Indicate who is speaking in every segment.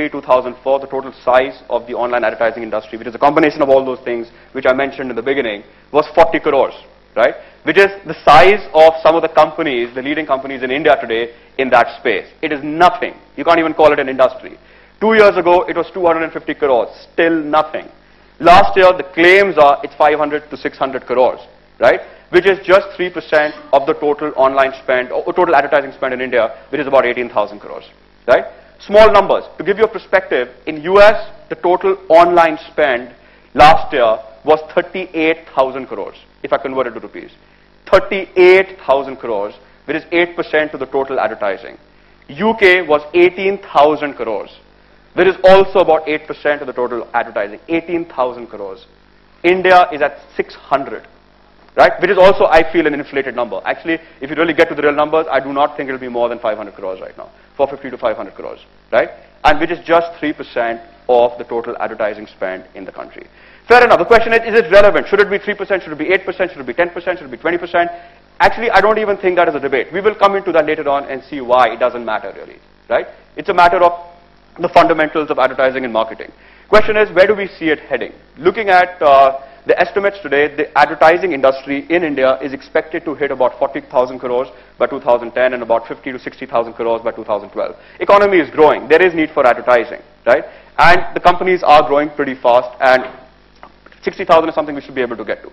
Speaker 1: 2003, 2004, the total size of the online advertising industry, which is a combination of all those things which I mentioned in the beginning, was 40 crores, right? Which is the size of some of the companies, the leading companies in India today in that space. It is nothing. You can't even call it an industry. 2 years ago, it was 250 crores, still nothing. Last year, the claims are it's 500 to 600 crores, right? Which is just 3% of the total online spend, or total advertising spend in India, which is about 18,000 crores, right? Small numbers. To give you a perspective, in US, the total online spend last year was 38,000 crores, if I convert it to rupees. 38,000 crores, which is 8% to the total advertising. UK was 18,000 crores, which is also about 8% of the total advertising. 18,000 crores. India is at 600. Right? Which is also, I feel, an inflated number. Actually, if you really get to the real numbers, I do not think it will be more than 500 crores right now. 450 to 500 crores, right? And which is just 3% of the total advertising spend in the country. Fair enough. The question is it relevant? Should it be 3%? Should it be 8%? Should it be 10%? Should it be 20%? Actually, I don't even think that is a debate. We will come into that later on and see why it doesn't matter really, right? It's a matter of the fundamentals of advertising and marketing. Question is, where do we see it heading? Looking at the estimates today, the advertising industry in India is expected to hit about 40,000 crores by 2010 and about 50 to 60,000 crores by 2012. Economy is growing. There is need for advertising, right? And the companies are growing pretty fast, and 60,000 is something we should be able to get to.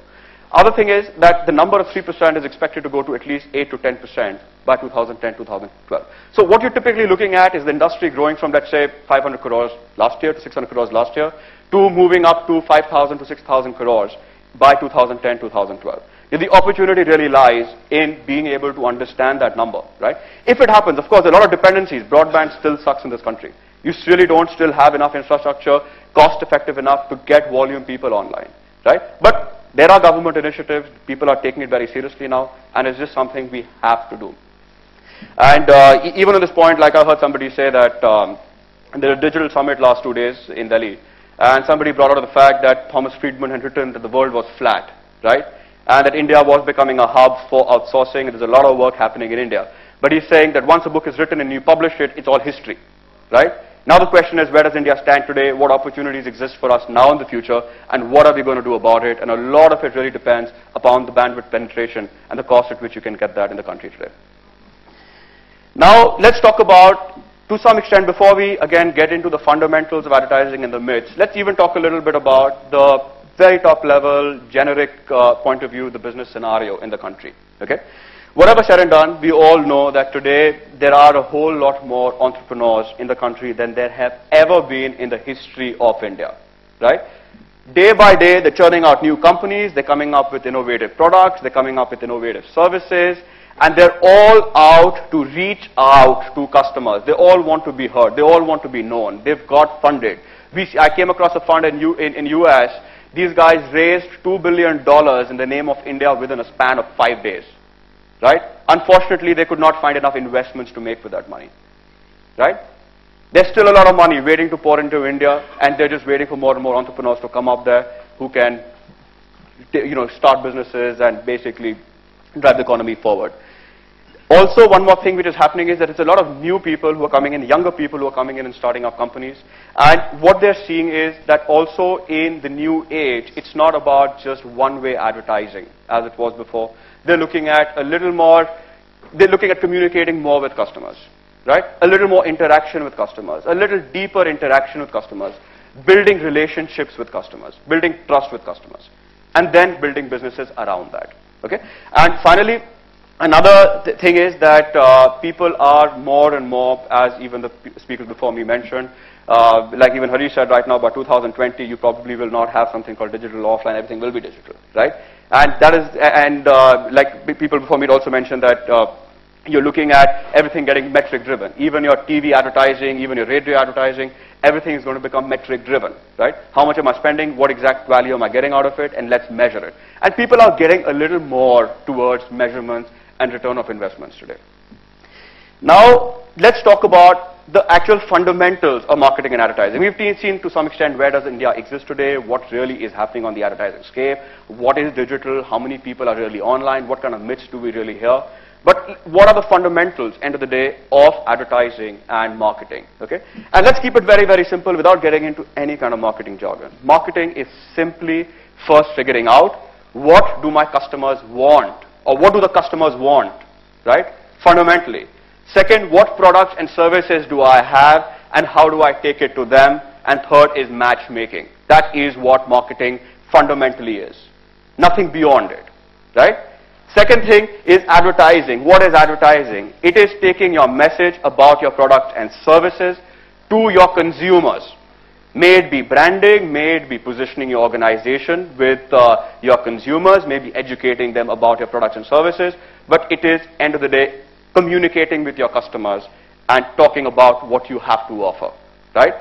Speaker 1: Other thing is that the number of 3% is expected to go to at least 8 to 10% by 2010, 2012. So what you're typically looking at is the industry growing from, let's say, 500 crores last year to 600 crores last year, to moving up to 5,000 to 6,000 crores by 2010, 2012. The opportunity really lies in being able to understand that number, right? If it happens, of course, there are a lot of dependencies. Broadband still sucks in this country. You really don't still have enough infrastructure, cost effective enough to get volume people online, right? But there are government initiatives. People are taking it very seriously now, and it's just something we have to do. And even on this point, like I heard somebody say that there was a digital summit last 2 days in Delhi, and somebody brought out the fact that Thomas Friedman had written that the world was flat, right? And that India was becoming a hub for outsourcing. There's a lot of work happening in India. But he's saying that once a book is written and you publish it, it's all history, right? Now the question is, where does India stand today? What opportunities exist for us now in the future? And what are we going to do about it? And a lot of it really depends upon the bandwidth penetration and the cost at which you can get that in the country today. Now, let's talk about, to some extent, before we again get into the fundamentals of advertising and the myths, let's even talk a little bit about the very top level, generic point of view, the business scenario in the country, okay? Whatever said and done, we all know that today there are a whole lot more entrepreneurs in the country than there have ever been in the history of India, right? Day by day, they're churning out new companies, they're coming up with innovative products, they're coming up with innovative services, and they're all out to reach out to customers. They all want to be heard. They all want to be known. They've got funded. I came across a fund in US. These guys raised $2 billion in the name of India within a span of 5 days, right? Unfortunately, they could not find enough investments to make with that money, right? There's still a lot of money waiting to pour into India, and they're just waiting for more and more entrepreneurs to come up there who can, start businesses and basically drive the economy forward. Also, one more thing which is happening is that it's a lot of new people who are coming in, younger people who are coming in and starting up companies. And what they're seeing is that also in the new age, it's not about just one-way advertising as it was before. They're looking at a little more, they're looking at communicating more with customers, right? A little more interaction with customers, a little deeper interaction with customers, building relationships with customers, building trust with customers, and then building businesses around that, okay? And finally, another thing is that people are more and more, as even the speakers before me mentioned, like even Harish said right now, by 2020, you probably will not have something called digital offline, everything will be digital, right? And that is, like people before me also mentioned that you're looking at everything getting metric driven. Even your TV advertising, even your radio advertising, everything is going to become metric driven, right? How much am I spending? What exact value am I getting out of it? And let's measure it. And people are getting a little more towards measurements and return of investments today. Now, let's talk about the actual fundamentals of marketing and advertising. We've seen to some extent where does India exist today, what really is happening on the advertising scale, what is digital, how many people are really online, what kind of myths do we really hear. But what are the fundamentals, end of the day, of advertising and marketing? Okay? And let's keep it very, very simple without getting into any kind of marketing jargon. Marketing is simply first figuring out what do my customers want, or what do the customers want, right? Fundamentally. Second, what products and services do I have and how do I take it to them? And third is matchmaking. That is what marketing fundamentally is. Nothing beyond it, right? Second thing is advertising. What is advertising? It is taking your message about your products and services to your consumers. May it be branding, may it be positioning your organization with your consumers, maybe educating them about your products and services, but it is, end of the day, communicating with your customers and talking about what you have to offer, right?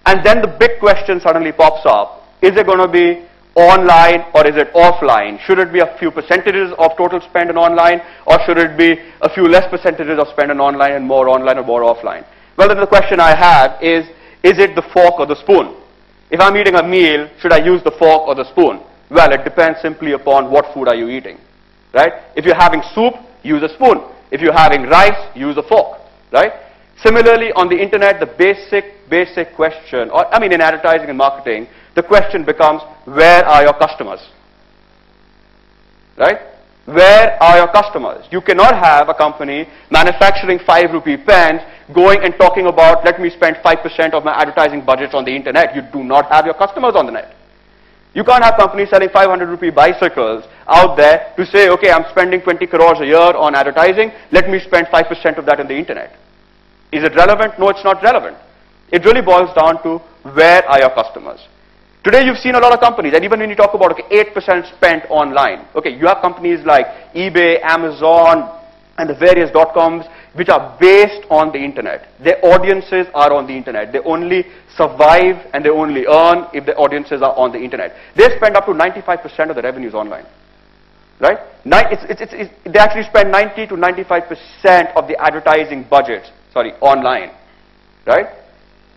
Speaker 1: And then the big question suddenly pops up. Is it going to be online or is it offline? Should it be a few percentages of total spend on online, or should it be a few less percentages of spend on online and more online or more offline? Well, then the question I have is it the fork or the spoon? If I'm eating a meal, should I use the fork or the spoon? Well, it depends simply upon what food are you eating, right? If you're having soup, use a spoon. If you're having rice, use a fork, right? Similarly, on the internet, the basic question, or I mean in advertising and marketing, the question becomes, where are your customers? Right? Where are your customers? You cannot have a company manufacturing 5 rupee pens going and talking about, let me spend 5% of my advertising budget on the internet. You do not have your customers on the net. You can't have companies selling 500 rupee bicycles out there to say, okay, I'm spending 20 crores a year on advertising, let me spend 5% of that on the internet. Is it relevant? No, it's not relevant. It really boils down to, where are your customers? Today you've seen a lot of companies, and even when you talk about, okay, 8% spent online. Okay, you have companies like eBay, Amazon, and the various .coms which are based on the internet. Their audiences are on the internet. They only survive and they only earn if the audiences are on the internet. They spend up to 95% of the revenues online. Right? They actually spend 90 to 95% of the advertising budgets, online. Right?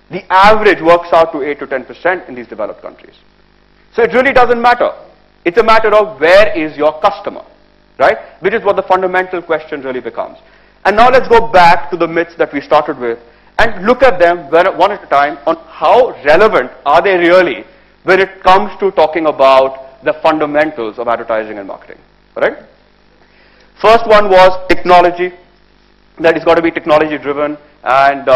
Speaker 1: The average works out to 8 to 10% in these developed countries. So it really doesn't matter. It's a matter of, where is your customer, right? Which is what the fundamental question really becomes. And now let's go back to the myths that we started with and look at them one at a time on how relevant are they really when it comes to talking about the fundamentals of advertising and marketing, right? First one was technology. That it's got to be technology driven, and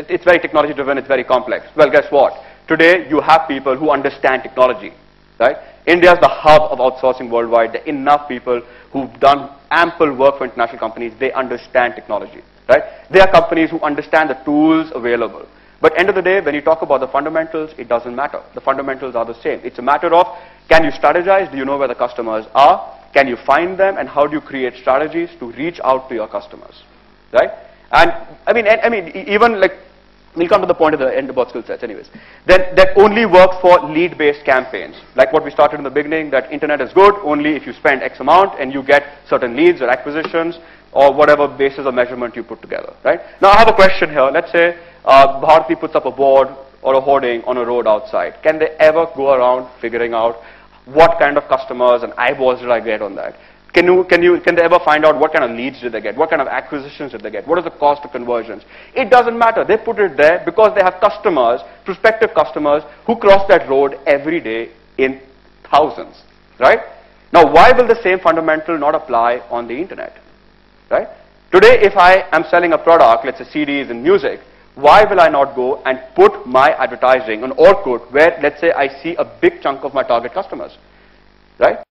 Speaker 1: it's very technology driven, it's very complex. Well, guess what? Today you have people who understand technology, right? India is the hub of outsourcing worldwide. There are enough people who've done ample work for international companies. They understand technology, right? There are companies who understand the tools available. But end of the day, when you talk about the fundamentals, it doesn't matter. The fundamentals are the same. It's a matter of, can you strategize? Do you know where the customers are? Can you find them? And how do you create strategies to reach out to your customers? Right? And I mean, even like, we'll come to the point at the end about skill sets anyways. That only works for lead-based campaigns. Like what we started in the beginning, that internet is good only if you spend X amount and you get certain leads or acquisitions or whatever basis of measurement you put together, right? Now I have a question here. Let's say Bharati puts up a board or a hoarding on a road outside. Can they ever go around figuring out what kind of customers and eyeballs did I get on that? Can they ever find out what kind of leads did they get? What kind of acquisitions did they get? What is the cost of conversions? It doesn't matter. They put it there because they have customers, prospective customers, who cross that road every day in thousands, right? Now, why will the same fundamental not apply on the internet, right? Today, if I am selling a product, let's say CDs and music, why will I not go and put my advertising on Orkut where, let's say, I see a big chunk of my target customers, right?